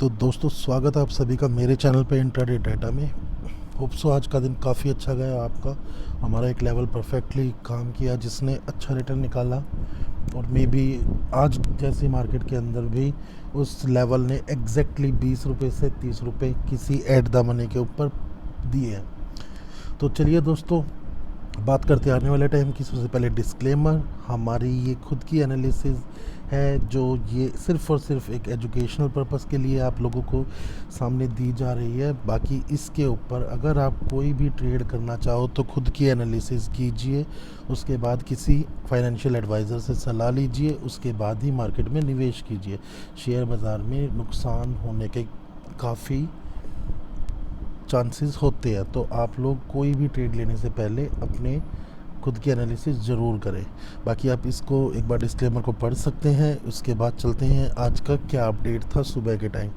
तो दोस्तों स्वागत है आप सभी का मेरे चैनल पे इंट्राडे डाटा में। होप सो आज का दिन काफ़ी अच्छा गया आपका। हमारा एक लेवल परफेक्टली काम किया जिसने अच्छा रिटर्न निकाला और मे बी आज जैसे मार्केट के अंदर भी उस लेवल ने एग्जैक्टली 20 रुपये से 30 रुपये किसी एट द मनी के ऊपर दिए हैं। तो चलिए दोस्तों बात करते हैं आने वाले टाइम की। सबसे पहले डिस्क्लेमर, हमारी ये खुद की एनालिसिस है जो ये सिर्फ़ और सिर्फ एक एजुकेशनल पर्पस के लिए आप लोगों को सामने दी जा रही है। बाकी इसके ऊपर अगर आप कोई भी ट्रेड करना चाहो तो खुद की एनालिसिस कीजिए, उसके बाद किसी फाइनेंशियल एडवाइज़र से सलाह लीजिए, उसके बाद ही मार्केट में निवेश कीजिए। शेयर बाज़ार में नुकसान होने के काफ़ी चांसेस होते हैं, तो आप लोग कोई भी ट्रेड लेने से पहले अपने खुद की एनालिसिस ज़रूर करें। बाकी आप इसको एक बार डिस्क्लेमर को पढ़ सकते हैं। उसके बाद चलते हैं आज का क्या अपडेट था सुबह के टाइम।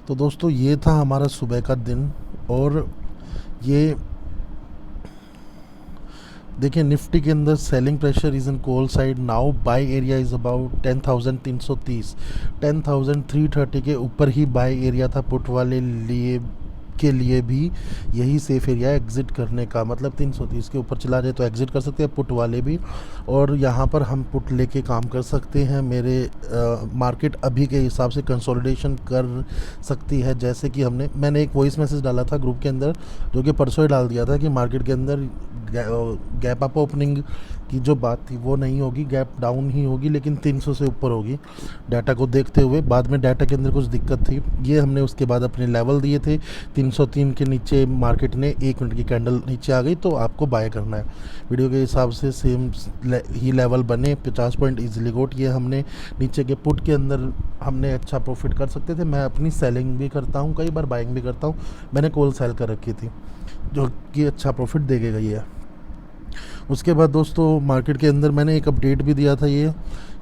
तो दोस्तों ये था हमारा सुबह का दिन और ये देखिए निफ्टी के अंदर selling pressure is in call side now, by area is about 10,330, 10,330 के ऊपर ही बाय एरिया था पुट वाले लिए भी यही सेफ एरिया है एग्ज़िट करने का। मतलब 330 के ऊपर चला जाए तो एग्ज़िट कर सकते हैं पुट वाले भी, और यहाँ पर हम पुट लेके काम कर सकते हैं। मेरे मार्केट अभी के हिसाब से कंसोलिडेशन कर सकती है, जैसे कि मैंने एक वॉइस मैसेज डाला था ग्रुप के अंदर, जो कि परसों ही डाल दिया था कि मार्केट के अंदर गैप अप ओपनिंग की जो बात थी वो नहीं होगी, गैप डाउन ही होगी, लेकिन 300 से ऊपर होगी डाटा को देखते हुए। बाद में डाटा के अंदर कुछ दिक्कत थी, ये हमने उसके बाद अपने लेवल दिए थे। 303 के नीचे मार्केट ने 1 मिनट की कैंडल नीचे आ गई तो आपको बाय करना है। वीडियो के हिसाब से सेम ही लेवल बने, 50 पॉइंट ईजिली गोट। ये हमने नीचे के पुट के अंदर हमने अच्छा प्रॉफिट कर सकते थे। मैं अपनी सेलिंग भी करता हूँ, कई बार बाइंग भी करता हूँ। मैंने कॉल सेल कर रखी थी जो कि अच्छा प्रॉफिट दे गई है। उसके बाद दोस्तों मार्केट के अंदर मैंने एक अपडेट भी दिया था ये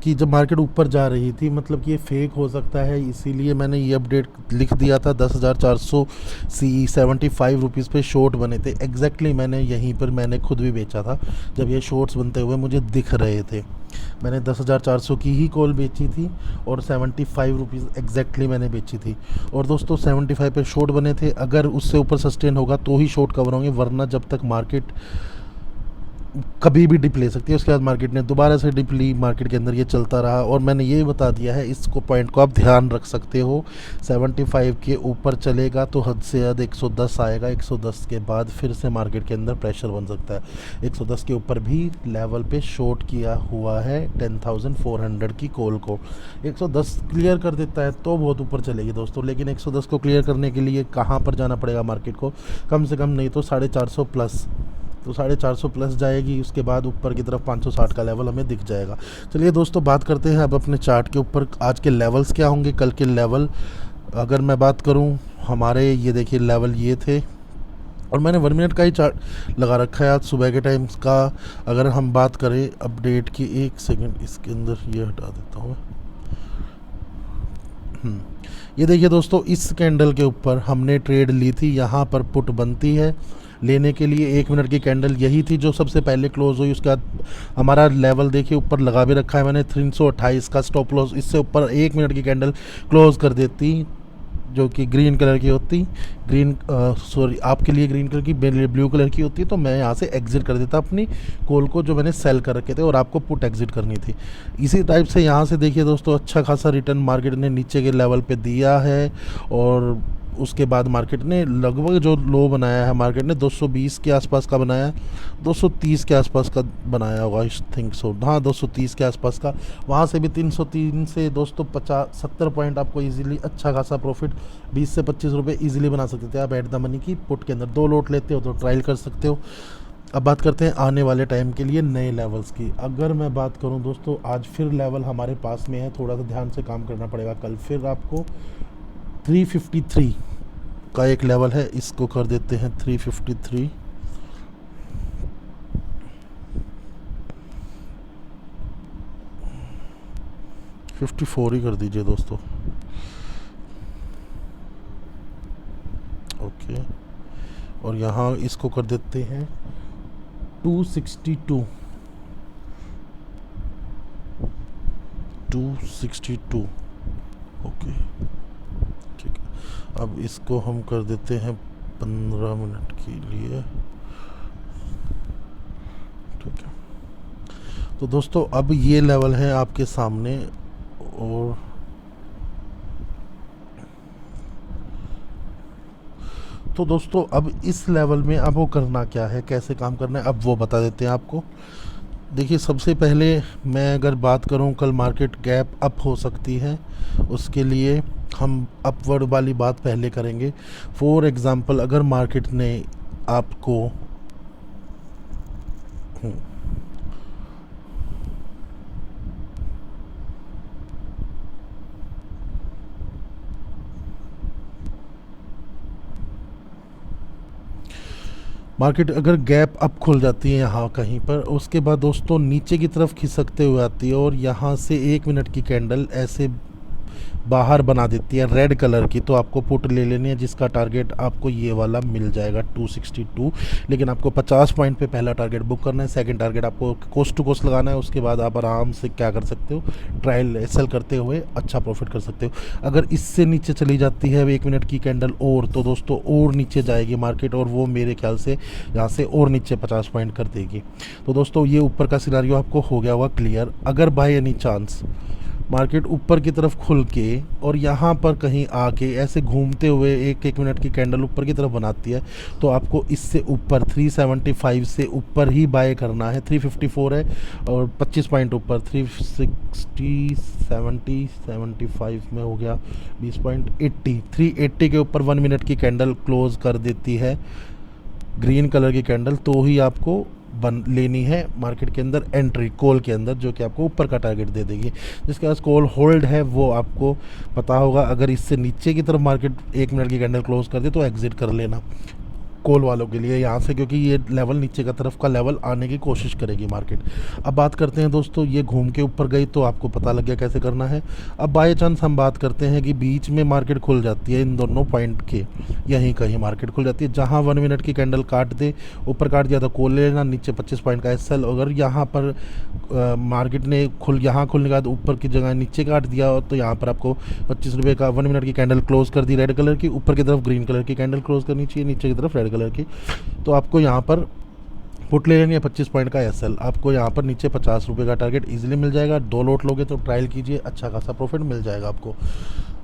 कि जब मार्केट ऊपर जा रही थी, मतलब कि ये फेक हो सकता है, इसीलिए मैंने ये अपडेट लिख दिया था। 10,400 सी 75 रुपीज़ पे शॉर्ट बने थे एग्जैक्टली। मैंने यहीं पर मैंने खुद भी बेचा था जब ये शॉर्ट्स बनते हुए मुझे दिख रहे थे। मैंने 10,400 की ही कॉल बेची थी और 75 रुपीज़ एग्जैक्टली मैंने बेची थी। और दोस्तों 75 पे शॉर्ट बने थे, अगर उससे ऊपर सस्टेन होगा तो ही शॉर्ट कवर होंगे, वरना जब तक मार्केट कभी भी डिप ले सकती है। उसके बाद मार्केट ने दोबारा से डिप ली, मार्केट के अंदर ये चलता रहा और मैंने ये बता दिया है, इसको पॉइंट को आप ध्यान रख सकते हो। 75 के ऊपर चलेगा तो हद से हद 110 आएगा, 110 के बाद फिर से मार्केट के अंदर प्रेशर बन सकता है। 110 के ऊपर भी लेवल पे शॉर्ट किया हुआ है 10,400 की कॉल को। 110 क्लियर कर देता है तो बहुत ऊपर चलेगी दोस्तों, लेकिन 110 को क्लियर करने के लिए कहाँ पर जाना पड़ेगा मार्केट को, कम से कम नहीं तो 450 प्लस, तो 450 प्लस जाएगी। उसके बाद ऊपर की तरफ 560 का लेवल हमें दिख जाएगा। चलिए दोस्तों बात करते हैं अब अपने चार्ट के ऊपर, आज के लेवल्स क्या होंगे, कल के लेवल अगर मैं बात करूं हमारे, ये देखिए लेवल ये थे और मैंने 1 मिनट का ही चार्ट लगा रखा है आज सुबह के टाइम्स का। अगर हम बात करें अपडेट की, एक सेकंड इसके अंदर ये हटा देता हूँ। ये देखिए दोस्तों, इस कैंडल के ऊपर हमने ट्रेड ली थी, यहाँ पर पुट बनती है लेने के लिए। 1 मिनट की कैंडल यही थी जो सबसे पहले क्लोज हुई। उसके बाद हमारा लेवल देखिए ऊपर लगा भी रखा है मैंने 328 का स्टॉप लॉस। इससे ऊपर 1 मिनट की कैंडल क्लोज कर देती जो कि ग्रीन कलर की होती, सॉरी आपके लिए ग्रीन कलर की, मेरे लिए ब्लू कलर की होती, तो मैं यहाँ से एग्जिट कर देता अपनी कॉल को जो मैंने सेल कर रखे थे और आपको पुट एग्जिट करनी थी। इसी टाइप से यहाँ से देखिए दोस्तों अच्छा खासा रिटर्न मार्केट ने नीचे के लेवल पे दिया है। और उसके बाद मार्केट ने लगभग जो लो बनाया है, मार्केट ने 220 के आसपास का बनाया, 230 के आसपास का बनाया होगा आई थिंक सो, हाँ 230 के आसपास का। वहाँ से भी 303 से दोस्तों 50-70 पॉइंट आपको इजीली अच्छा खासा प्रॉफिट 20 से 25 रुपये ईजिली बना सकते थे आप एट द मनी की पुट के अंदर। 2 लोट लेते हो तो ट्रायल कर सकते हो। अब बात करते हैं आने वाले टाइम के लिए नए लेवल्स की। अगर मैं बात करूं दोस्तों, आज फिर लेवल हमारे पास में है, थोड़ा सा ध्यान से काम करना पड़ेगा। कल फिर आपको 353 का एक लेवल है, इसको कर देते हैं 353। फिफ्टी 54 ही कर दीजिए दोस्तों, ओके। और यहाँ इसको कर देते हैं 262, 262 ओके। ठीक है, अब इसको हम कर देते हैं 15 मिनट के लिए। ठीक है, तो दोस्तों अब ये लेवल है आपके सामने। और तो दोस्तों अब इस लेवल में अब वो करना क्या है, कैसे काम करना है, अब वो बता देते हैं आपको। देखिए, सबसे पहले मैं अगर बात करूं, कल मार्केट गैप अप हो सकती है, उसके लिए हम अपवर्ड वाली बात पहले करेंगे। फॉर एग्ज़ाम्पल, अगर मार्केट ने आपको मार्केट अगर गैप अप खुल जाती है यहाँ कहीं पर, उसके बाद दोस्तों नीचे की तरफ खिसकते हुए आती है और यहाँ से 1 मिनट की कैंडल ऐसे बाहर बना देती है रेड कलर की, तो आपको पुट ले लेनी है, जिसका टारगेट आपको ये वाला मिल जाएगा 262। लेकिन आपको 50 पॉइंट पे पहला टारगेट बुक करना है, सेकंड टारगेट आपको कोस्ट टू कोस्ट लगाना है। उसके बाद आप आराम से क्या कर सकते हो, ट्रायल सेल करते हुए अच्छा प्रॉफिट कर सकते हो। अगर इससे नीचे चली जाती है 1 मिनट की कैंडल और, तो दोस्तों और नीचे जाएगी मार्केट, और वो मेरे ख्याल से यहाँ से और नीचे 50 पॉइंट कर देगी। तो दोस्तों ये ऊपर का सिनारियो आपको हो गया होगा क्लियर। अगर बाय एनी चांस मार्केट ऊपर की तरफ खुल के और यहाँ पर कहीं आके ऐसे घूमते हुए 1 मिनट की कैंडल ऊपर की तरफ बनाती है, तो आपको इससे ऊपर 375 से ऊपर ही बाय करना है। 354 है और 25 पॉइंट ऊपर 360 70 75 में हो गया 20 पॉइंट 80 380 के ऊपर 1 मिनट की कैंडल क्लोज कर देती है ग्रीन कलर की कैंडल, तो ही आपको बन लेनी है मार्केट के अंदर एंट्री कॉल के अंदर, जो कि आपको ऊपर का टारगेट दे देगी। जिसके पास कॉल होल्ड है वो आपको पता होगा, अगर इससे नीचे की तरफ मार्केट 1 मिनट की कैंडल क्लोज कर दे तो एग्जिट कर लेना कॉल वालों के लिए यहाँ से, क्योंकि ये लेवल नीचे का तरफ का लेवल आने की कोशिश करेगी मार्केट। अब बात करते हैं दोस्तों, ये घूम के ऊपर गई तो आपको पता लग गया कैसे करना है। अब बाय चांस हम बात करते हैं कि बीच में मार्केट खुल जाती है, इन दोनों पॉइंट के यहीं कहीं मार्केट खुल जाती है, जहाँ 1 मिनट की कैंडल काट दे, ऊपर काट दिया तो कॉल ले लेना, नीचे 25 पॉइंट का एसएल। अगर यहाँ पर मार्केट ने यहाँ खुलने के बाद ऊपर की जगह नीचे काट दिया, तो यहाँ पर आपको 25 रुपये का 1 मिनट की कैंडल क्लोज कर दी रेड कलर की, ऊपर की तरफ ग्रीन कलर की कैंडल क्लोज करनी चाहिए, नीचे की तरफ रेड कलर की। तो आपको यहाँ पर पुट ले लेनी है 25 पॉइंट का एसएल। आपको यहाँ पर नीचे 50 रुपये का टारगेट इजीली मिल जाएगा। 2 लोट लोगे तो ट्रायल कीजिए, अच्छा खासा प्रॉफिट मिल जाएगा आपको।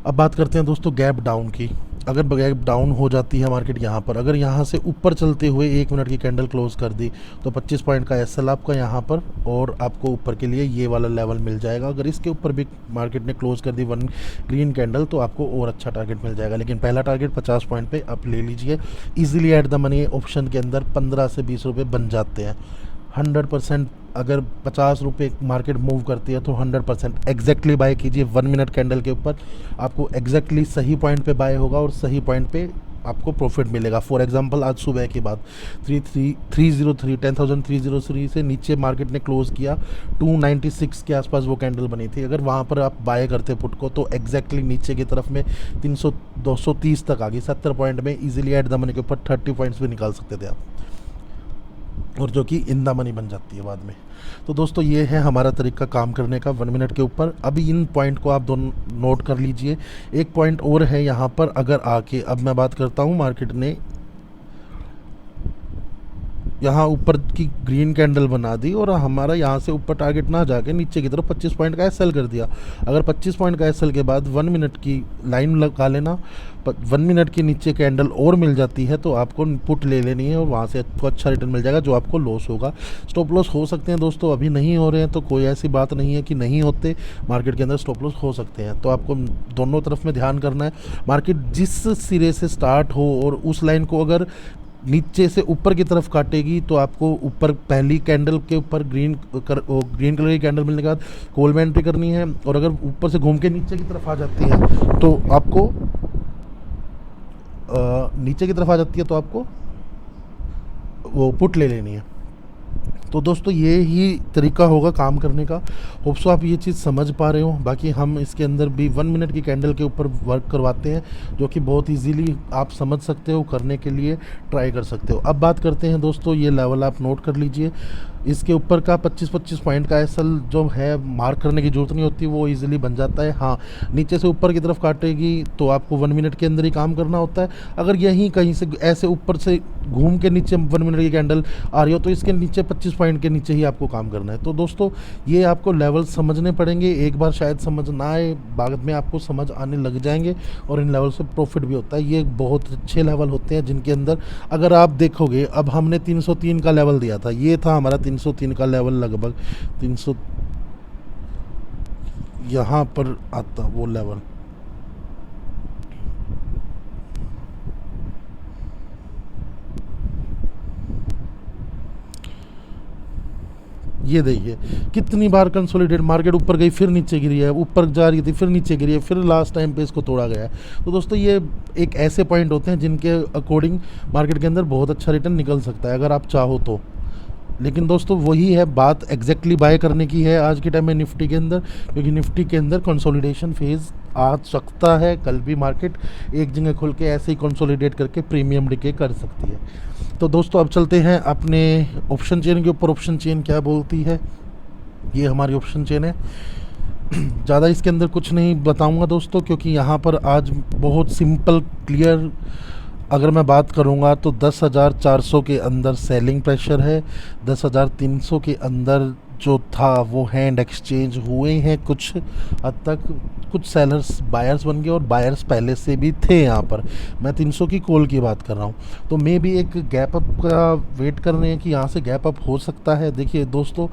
अब बात करते हैं दोस्तों गैप डाउन की। अगर गैप डाउन हो जाती है मार्केट यहाँ पर, अगर यहाँ से ऊपर चलते हुए 1 मिनट की कैंडल क्लोज कर दी, तो 25 पॉइंट का एसएल आपका यहाँ पर, और आपको ऊपर के लिए ये वाला लेवल मिल जाएगा। अगर इसके ऊपर भी मार्केट ने क्लोज कर दी 1 ग्रीन कैंडल, तो आपको और अच्छा टारगेट मिल जाएगा। लेकिन पहला टारगेट 50 पॉइंट पे आप ले लीजिए। Easily at the money option के अंदर 15 से 20 रुपये बन जाते हैं 100%। अगर 50 रुपये मार्केट मूव करती है तो 100% एग्जैक्टली बाय कीजिए 1 मिनट कैंडल के ऊपर। आपको एग्जैक्टली सही पॉइंट पे बाय होगा और सही पॉइंट पे आपको प्रॉफिट मिलेगा। फॉर एग्जांपल आज सुबह की बात 10,303 से नीचे मार्केट ने क्लोज किया, 296 के आसपास वो कैंडल बनी थी। अगर वहाँ पर आप बाय करते पुट को, तो एग्जैक्टली नीचे की तरफ में 230 तक आ गई। 70 पॉइंट में इजीली एट द मनी के ऊपर 30 पॉइंट्स भी निकाल सकते थे आप, और जो कि इन द मनी बन जाती है बाद में। तो दोस्तों ये है हमारा तरीका काम करने का 1 मिनट के ऊपर। अभी इन पॉइंट को आप दोनों नोट कर लीजिए। एक पॉइंट और है यहाँ पर, अगर आके अब मैं बात करता हूँ, मार्केट ने यहाँ ऊपर की ग्रीन कैंडल बना दी और हमारा यहाँ से ऊपर टारगेट ना जाके नीचे की तरफ 25 पॉइंट का एसएल कर दिया। अगर 25 पॉइंट का एसएल के बाद 1 मिनट की लाइन लगा लेना, 1 मिनट के नीचे कैंडल और मिल जाती है तो आपको पुट ले लेनी है और वहाँ से आपको अच्छा रिटर्न मिल जाएगा, जो आपको लॉस होगा। स्टॉप लॉस हो सकते हैं दोस्तों, अभी नहीं हो रहे हैं तो कोई ऐसी बात नहीं है कि नहीं होते, मार्केट के अंदर स्टॉप लॉस हो सकते हैं। तो आपको दोनों तरफ में ध्यान करना है। मार्केट जिस सिरे से स्टार्ट हो और उस लाइन को अगर नीचे से ऊपर की तरफ काटेगी, तो आपको ऊपर पहली कैंडल के ऊपर ग्रीन कलर की कैंडल मिलने के बाद कॉल में एंट्री करनी है। और अगर ऊपर से घूम के नीचे की तरफ आ जाती है तो आपको वो पुट ले लेनी है। तो दोस्तों ये ही तरीका होगा काम करने का। होप सो आप ये चीज़ समझ पा रहे हो। बाकी हम इसके अंदर भी 1 मिनट की कैंडल के ऊपर वर्क करवाते हैं, जो कि बहुत इजीली आप समझ सकते हो, करने के लिए ट्राई कर सकते हो। अब बात करते हैं दोस्तों, ये लेवल आप नोट कर लीजिए। इसके ऊपर का 25-25 पॉइंट का एसएल जो है मार्क करने की ज़रूरत नहीं होती, वो इजीली बन जाता है। हाँ, नीचे से ऊपर की तरफ काटेगी तो आपको 1 मिनट के अंदर ही काम करना होता है। अगर यहीं कहीं से ऐसे ऊपर से घूम के नीचे 1 मिनट की कैंडल आ रही हो तो इसके नीचे 25 पॉइंट के नीचे ही आपको काम करना है। तो दोस्तों ये आपको लेवल समझने पड़ेंगे, एक बार शायद समझ ना आए, बाद में आपको समझ आने लग जाएंगे और इन लेवल से प्रॉफिट भी होता है। ये बहुत अच्छे लेवल होते हैं जिनके अंदर अगर आप देखोगे, अब हमने 303 का लेवल दिया था, ये था हमारा 303 का लेवल, लगभग 300 यहाँ पर आता वो लेवल। ये देखिए कितनी बार कंसोलिडेट मार्केट ऊपर गई फिर नीचे गिरी है, ऊपर जा रही थी फिर नीचे गिरी है, फिर लास्ट टाइम पे इसको तोड़ा गया है। तो दोस्तों ये एक ऐसे पॉइंट होते हैं जिनके अकॉर्डिंग मार्केट के अंदर बहुत अच्छा रिटर्न निकल सकता है अगर आप चाहो तो। लेकिन दोस्तों वही है बात, एग्जैक्टली बाय करने की है आज के टाइम में निफ्टी के अंदर, क्योंकि निफ्टी के अंदर कंसोलिडेशन फेज़ आ सकता है। कल भी मार्केट एक जगह खुल के ऐसे ही कंसोलिडेट करके प्रीमियम डिके कर सकती है। तो दोस्तों अब चलते हैं अपने ऑप्शन चेन के ऊपर। ऑप्शन चेन क्या बोलती है, ये हमारी ऑप्शन चेन है। ज़्यादा इसके अंदर कुछ नहीं बताऊंगा दोस्तों, क्योंकि यहाँ पर आज बहुत सिंपल क्लियर अगर मैं बात करूँगा तो 10,400 के अंदर सेलिंग प्रेशर है, 10,300 के अंदर जो था वो हैंड एक्सचेंज हुए हैं कुछ हद तक, कुछ सेलर्स बायर्स बन गए और बायर्स पहले से भी थे यहाँ पर। मैं 300 की कॉल की बात कर रहा हूँ, तो मे भी एक गैप अप का वेट कर रहे हैं कि यहाँ से गैप अप हो सकता है। देखिए दोस्तों,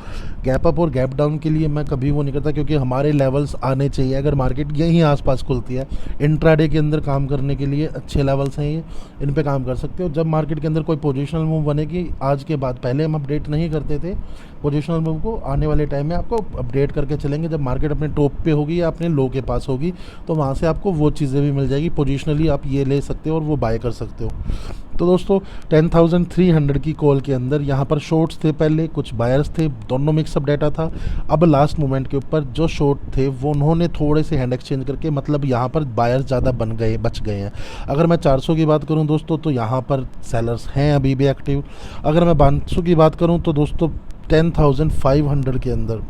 गैप अप और गैप डाउन के लिए मैं कभी वो नहीं करता, क्योंकि हमारे लेवल्स आने चाहिए। अगर मार्केट यहीं आसपास खुलती है, इंट्राडे के अंदर काम करने के लिए अच्छे लेवल्स हैं ये, इन पे काम कर सकते हो। जब मार्केट के अंदर कोई पोजिशनल मूव बनेगी आज के बाद, पहले हम अपडेट नहीं करते थे पोजिशनल मूव को, आने वाले टाइम में आपको अपडेट करके चलेंगे। जब मार्केट अपने टॉप पे होगी या अपने लो के पास होगी तो वहाँ से आपको वो चीज़ें भी मिल जाएगी, पोजिशनली आप ये ले सकते हो और वो बाय कर सकते हो। तो दोस्तों 10,300 की कॉल के अंदर यहाँ पर शॉर्ट्स थे, पहले कुछ बायर्स थे, दोनों मिक्सअप डाटा था। अब लास्ट मोमेंट के ऊपर जो शॉर्ट थे वो उन्होंने थोड़े से हैंड एक्सचेंज करके, मतलब यहाँ पर बायर्स ज़्यादा बच गए हैं। अगर मैं 400 की बात करूँ दोस्तों तो यहाँ पर सेलर्स हैं अभी भी एक्टिव। अगर मैं 500 की बात करूँ तो दोस्तों 10,500 के अंदर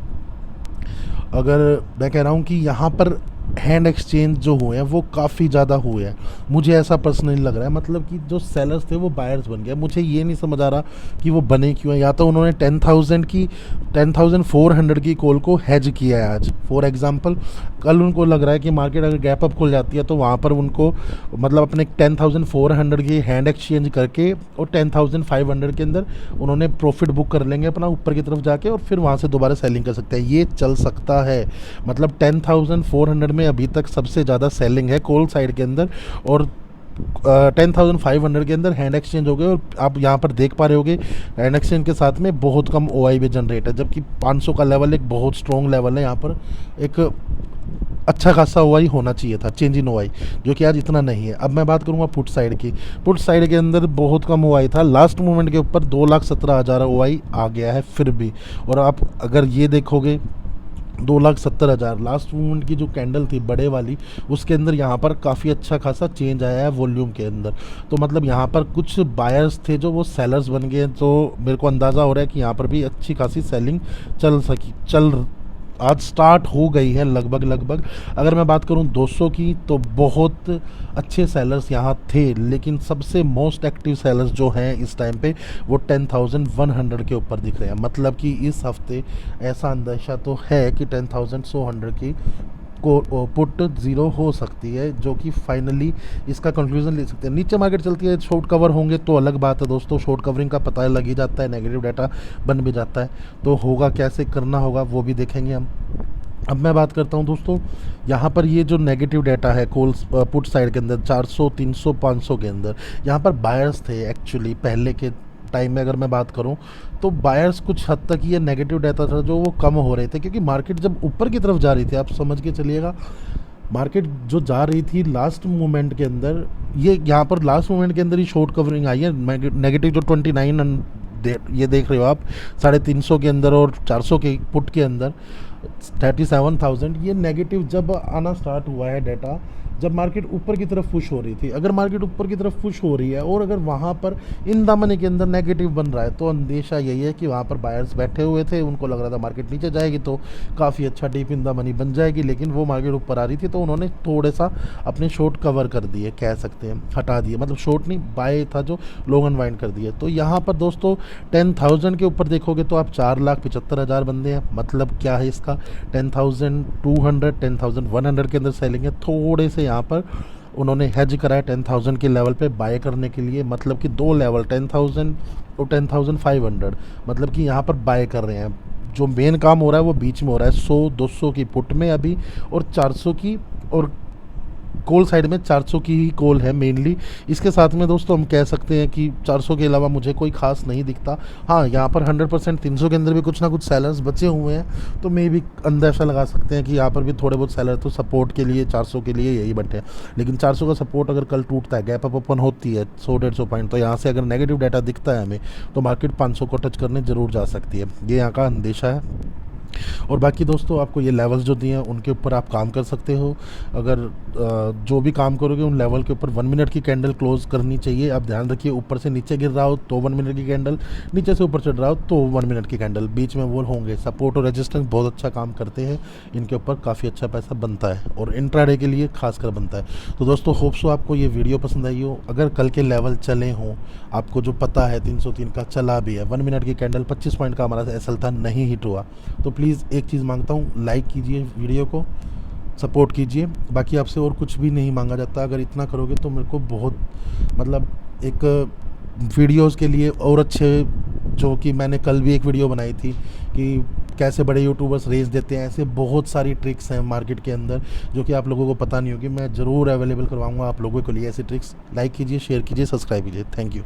अगर मैं कह रहा हूँ कि यहाँ पर हैंड एक्सचेंज जो हुए हैं वो काफ़ी ज़्यादा हुए हैं, मुझे ऐसा पर्सनली लग रहा है। मतलब कि जो सेलर्स थे वो बायर्स बन गए। मुझे ये नहीं समझ आ रहा कि वो बने क्यों हैं। या तो उन्होंने 10,400 की कॉल को हैज किया है आज, फॉर एग्जांपल कल उनको लग रहा है कि मार्केट अगर गैप अप खुल जाती है तो वहाँ पर उनको मतलब अपने 10,400 की हैंड एक्सचेंज करके और 10,500 के अंदर उन्होंने प्रॉफिट बुक कर लेंगे अपना ऊपर की तरफ जाके, और फिर वहाँ से दोबारा सेलिंग कर सकते हैं। ये चल सकता है। मतलब 10,400 में अभी तक सबसे ज़्यादा सेलिंग है कॉल साइड के अंदर, और 10,500 के अंदर हैंड एक्सचेंज हो गए। और आप यहाँ पर देख पा रहे होगे हैंड एक्सचेंज के साथ में बहुत कम OI भी जनरेट है, जबकि 500 का लेवल एक बहुत स्ट्रॉन्ग लेवल है। यहाँ पर एक अच्छा खासा OI होना चाहिए था, चेंज इन OI, जो कि आज इतना नहीं है। अब मैं बात करूँगा पुट साइड की। पुट साइड के अंदर बहुत कम OI था, लास्ट मोमेंट के ऊपर 2,17,000 OI आ गया है फिर भी। और आप अगर ये देखोगे 2,70,000 लास्ट मूवमेंट की जो कैंडल थी बड़े वाली, उसके अंदर यहाँ पर काफ़ी अच्छा खासा चेंज आया है वॉल्यूम के अंदर। तो मतलब यहाँ पर कुछ बायर्स थे जो वो सेलर्स बन गए, तो मेरे को अंदाज़ा हो रहा है कि यहाँ पर भी अच्छी खासी सेलिंग आज स्टार्ट हो गई है लगभग। अगर मैं बात करूं 200 की तो बहुत अच्छे सेलर्स यहाँ थे, लेकिन सबसे मोस्ट एक्टिव सेलर्स जो हैं इस टाइम पे वो 10,100 के ऊपर दिख रहे हैं। मतलब कि इस हफ्ते ऐसा अंदेशा तो है कि 10,100 की को पुट ज़ीरो हो सकती है, जो कि फाइनली इसका कंक्लूजन ले सकते हैं। नीचे मार्केट चलती है, शॉर्ट कवर होंगे तो अलग बात है दोस्तों, शॉर्ट कवरिंग का पता लग ही जाता है, नेगेटिव डाटा बन भी जाता है। तो होगा कैसे करना होगा वो भी देखेंगे हम। अब मैं बात करता हूं दोस्तों, यहाँ पर ये जो नेगेटिव डाटा है कॉल पुट साइड के अंदर 400, 300, 500 के अंदर, यहाँ पर बायर्स थे एक्चुअली पहले के टाइम में। अगर मैं बात करूं तो बायर्स कुछ हद तक ये नेगेटिव डाटा था जो वो कम हो रहे थे, क्योंकि मार्केट जब ऊपर की तरफ जा रही थी, आप समझ के चलिएगा मार्केट जो जा रही थी लास्ट मोमेंट के अंदर, ये यहाँ पर लास्ट मोमेंट के अंदर ही शॉर्ट कवरिंग आई है। नेगेटिव जो 29 ये देख रहे हो आप 350 के अंदर और 400 के पुट के अंदर 37,000, ये नेगेटिव जब आना स्टार्ट हुआ है डाटा, जब मार्केट ऊपर की तरफ पुश हो रही थी। अगर मार्केट ऊपर की तरफ पुश हो रही है और अगर वहाँ पर इन द मनी के अंदर नेगेटिव बन रहा है, तो अंदेशा यही है कि वहाँ पर बायर्स बैठे हुए थे, उनको लग रहा था मार्केट नीचे जाएगी तो काफ़ी अच्छा डीप इन द मनी बन जाएगी, लेकिन वो मार्केट ऊपर आ रही थी तो उन्होंने थोड़े सा अपने शॉर्ट कवर कर दिए, कह सकते हैं हटा दिए, मतलब शॉर्ट नहीं, बाय था जो लॉन्ग अनवाइंड कर दिए। तो यहाँ पर दोस्तों 10,000 के ऊपर देखोगे तो आप 4,75,000 बंदे हैं। मतलब क्या है इसका, 10,200 10,100 के अंदर सेलिंग है। थोड़े से यहाँ पर उन्होंने हेज करा है 10,000 के लेवल पे बाय करने के लिए, मतलब कि दो लेवल 10,000 और 10,500, मतलब कि यहाँ पर बाय कर रहे हैं। जो मेन काम हो रहा है वो बीच में हो रहा है 100-200 की पुट में अभी, और 400 की, और कॉल साइड में 400 की ही कॉल है मेनली। इसके साथ में दोस्तों हम कह सकते हैं कि 400 के अलावा मुझे कोई खास नहीं दिखता। हाँ, यहाँ पर 100% 300 के अंदर भी कुछ ना कुछ सेलर्स बचे हुए हैं, तो मे भी अंदाज़ा लगा सकते हैं कि यहाँ पर भी थोड़े बहुत सेलर तो सपोर्ट के लिए 400 के लिए यही बैठे हैं। लेकिन 400 का सपोर्ट अगर कल टूटता है, गैप अप ओपन होती है 100-150 पॉइंट, तो यहाँ से अगर नेगेटिव डाटा दिखता है हमें, तो मार्केट 500 को टच करने ज़रूर जा सकती है। ये यहाँ का अंदेशा है। और बाकी दोस्तों आपको ये लेवल्स जो दिए हैं उनके ऊपर आप काम कर सकते हो। अगर जो भी काम करोगे उन लेवल के ऊपर 1 मिनट की कैंडल क्लोज करनी चाहिए। आप ध्यान रखिए, ऊपर से नीचे गिर रहा हो तो 1 मिनट की कैंडल, नीचे से ऊपर चढ़ रहा हो तो 1 मिनट की कैंडल, बीच में वो होंगे। सपोर्ट और रेजिस्टेंस बहुत अच्छा काम करते हैं, इनके ऊपर काफ़ी अच्छा पैसा बनता है और इंट्राडे के लिए खासकर बनता है। तो दोस्तों होप्सो आपको ये वीडियो पसंद आई हो। अगर कल के लेवल चले हों, आपको जो पता है 303 का चला भी है, 1 मिनट की कैंडल 25 पॉइंट का हमारा एसएल था, नहीं हिट हुआ, तो प्लीज़ एक चीज़ मांगता हूँ, लाइक कीजिए वीडियो को, सपोर्ट कीजिए। बाकी आपसे और कुछ भी नहीं मांगा जाता। अगर इतना करोगे तो मेरे को बहुत, मतलब एक वीडियोस के लिए और अच्छे, जो कि मैंने कल भी एक वीडियो बनाई थी कि कैसे बड़े यूट्यूबर्स रेस देते हैं, ऐसे बहुत सारी ट्रिक्स हैं मार्केट के अंदर जो कि आप लोगों को पता नहीं होगी। मैं ज़रूर अवेलेबल करवाऊंगा आप लोगों के लिए ऐसी ट्रिक्स। लाइक कीजिए, शेयर कीजिए, सब्सक्राइब कीजिए। Thank you.